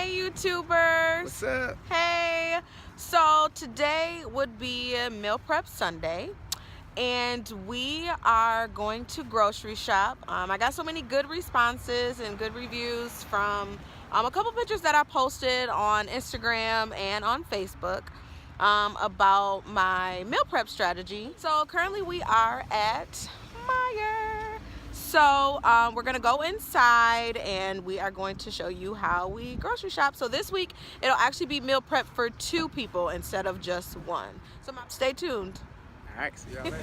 Hey YouTubers! What's up? Hey! So today would be Meal Prep Sunday and we are going to grocery shop. I got so many good responses and good reviews from a couple pictures that I posted on Instagram and on Facebook about my meal prep strategy. So currently we are at Meijer. So we're gonna go inside and we are going to show you how we grocery shop. So this week it'll actually be meal prep for 2 people instead of just 1. So stay tuned. All right, see y'all later.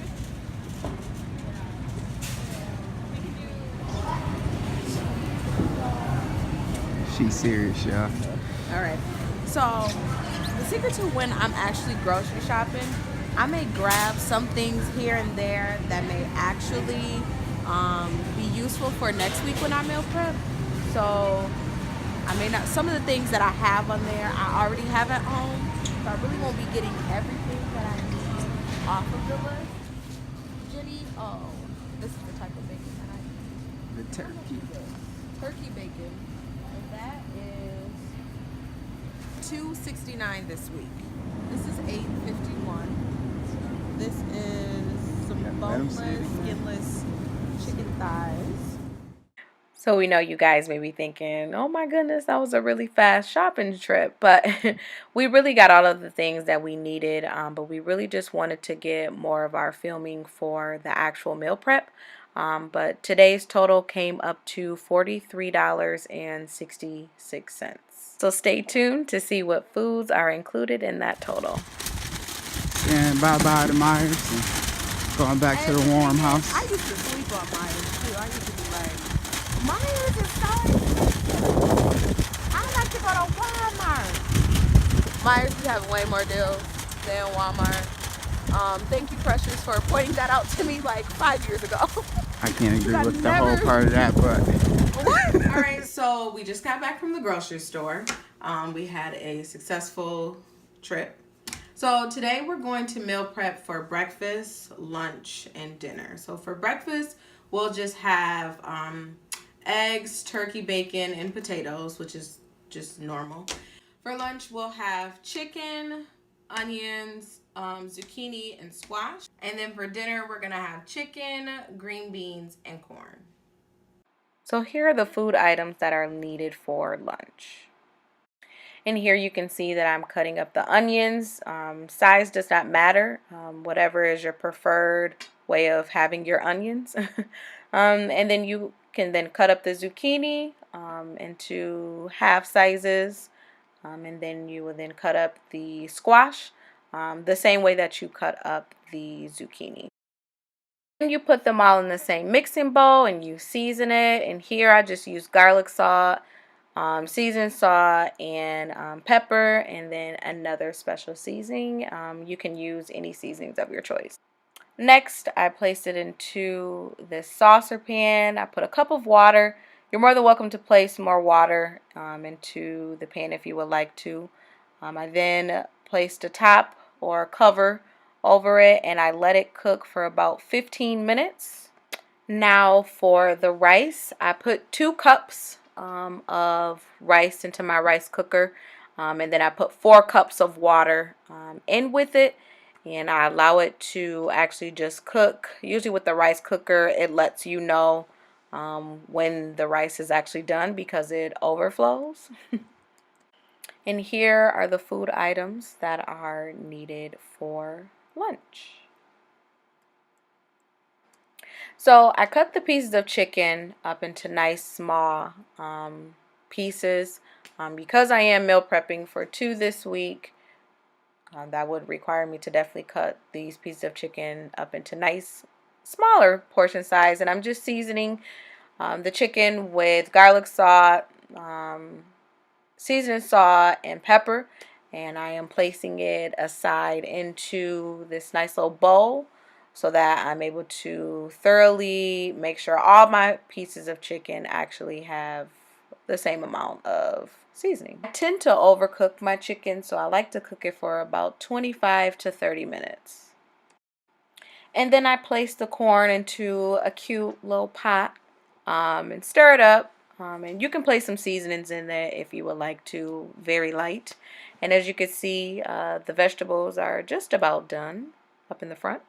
She's serious, y'all. All right. So the secret to when I'm actually grocery shopping, I may grab some things here and there that may actually be useful for next week when I meal prep. So I may not, some of the things that I have on there I already have at home. So I really won't be getting everything that I need off of the list. Jenny, oh, this is the type of bacon that I need. The turkey. Turkey bacon. And that is $2.69 this week. This is $8.51. This is some boneless, skinless chicken thighs. So we know you guys may be thinking, oh my goodness, that was a really fast shopping trip. But we really got all of the things that we needed. But we really just wanted to get more of our filming for the actual meal prep. But today's total came up to $43.66. So stay tuned to see what foods are included in that total. And bye-bye to Myers. And going back to the warm house. I used to sleep on Myers too. I used to be like, Myers is so. I like to go to Walmart. Myers is having way more deals than Walmart. Thank you, Precious, for pointing that out to me like 5 years ago. I can't agree with the whole part of that, but. What? All right, so we just got back from the grocery store. We had a successful trip. So today we're going to meal prep for breakfast, lunch, and dinner. So for breakfast, we'll just have eggs, turkey, bacon, and potatoes, which is just normal. For lunch, we'll have chicken, onions, zucchini, and squash. And then for dinner, we're gonna have chicken, green beans, and corn. So here are the food items that are needed for lunch. And here you can see that I'm cutting up the onions. Size does not matter. Whatever is your preferred way of having your onions. And then you can then cut up the zucchini into half sizes. And then you will then cut up the squash the same way that you cut up the zucchini. And you put them all in the same mixing bowl and you season it. And here I just use garlic salt, seasoned salt, and pepper, and then another special seasoning. You can use any seasonings of your choice. Next, I placed it into this saucer pan. I put a cup of water. You're more than welcome to place more water into the pan if you would like to. I then placed a top or cover over it and I let it cook for about 15 minutes. Now for the rice, I put 2 cups of rice into my rice cooker, and then I put 4 cups of water in with it, and I allow it to actually just cook. Usually with the rice cooker, it lets you know when the rice is actually done because it overflows. And here are the food items that are needed for lunch. So I cut the pieces of chicken up into nice small pieces. Because I am meal prepping for 2 this week, that would require me to definitely cut these pieces of chicken up into nice smaller portion size. And I'm just seasoning the chicken with garlic salt, seasoned salt, and pepper. And I am placing it aside into this nice little bowl so that I'm able to thoroughly make sure all my pieces of chicken actually have the same amount of seasoning. I tend to overcook my chicken, so I like to cook it for about 25 to 30 minutes. And then I place the corn into a cute little pot and stir it up And you can place some seasonings in there if you would like to, very light. And as you can see, the vegetables are just about done up in the front.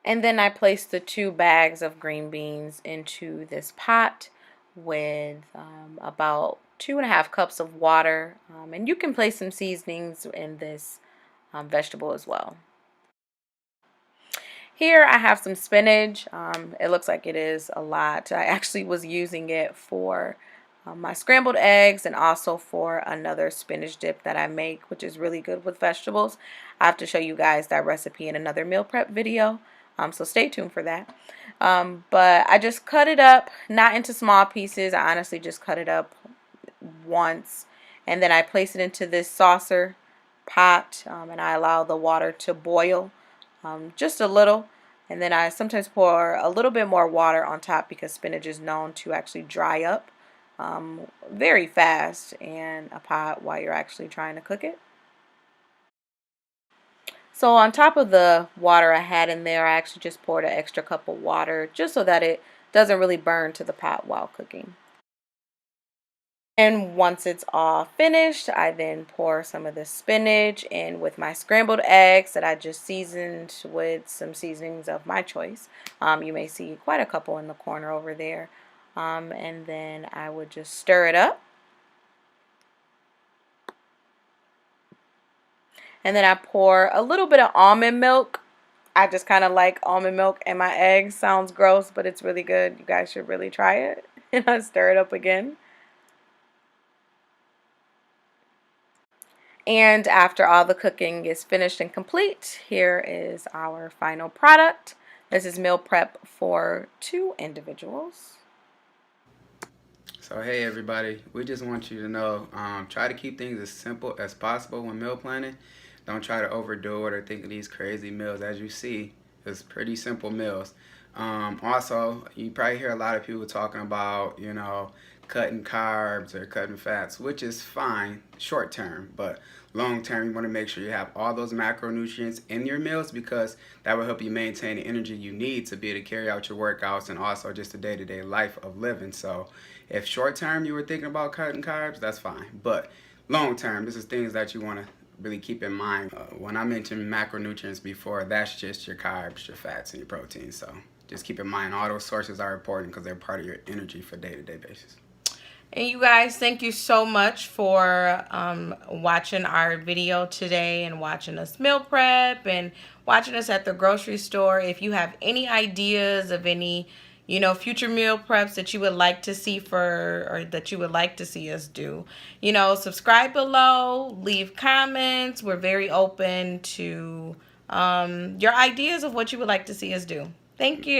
And then I placed the 2 bags of green beans into this pot with about 2.5 cups of water. And you can place some seasonings in this vegetable as well. Here I have some spinach. It looks like it is a lot. I actually was using it for my scrambled eggs and also for another spinach dip that I make, which is really good with vegetables. I have to show you guys that recipe in another meal prep video, so stay tuned for that. But I just cut it up, not into small pieces. I honestly just cut it up once, and then I place it into this saucer pot, and I allow the water to boil just a little, and then I sometimes pour a little bit more water on top because spinach is known to actually dry up very fast in a pot while you're actually trying to cook it. So on top of the water I had in there, I actually just poured an extra cup of water just so that it doesn't really burn to the pot while cooking. And once it's all finished, I then pour some of the spinach in with my scrambled eggs that I just seasoned with some seasonings of my choice. You may see quite a couple in the corner over there. And then I would just stir it up. And then I pour a little bit of almond milk. I just kind of like almond milk in my eggs. Sounds gross, but it's really good. You guys should really try it. And I stir it up again. And after all the cooking is finished and complete, here is our final product. This is meal prep for 2 individuals. So hey everybody, we just want you to know, try to keep things as simple as possible when meal planning. Don't try to overdo it or think of these crazy meals. As you see, it's pretty simple meals. Also, you probably hear a lot of people talking about, cutting carbs or cutting fats, which is fine short term, but long term you want to make sure you have all those macronutrients in your meals, because that will help you maintain the energy you need to be able to carry out your workouts and also just the day-to-day life of living. So if short term you were thinking about cutting carbs, that's fine, but long term, this is things that you want to really keep in mind. When I mentioned macronutrients before, that's just your carbs, your fats, and your proteins. So just keep in mind all those sources are important because they're part of your energy for day-to-day basis. And you guys, thank you so much for watching our video today and watching us meal prep and watching us at the grocery store. If you have any ideas of any, future meal preps that you would like to see or that you would like to see us do, subscribe below, leave comments. We're very open to your ideas of what you would like to see us do. Thank you.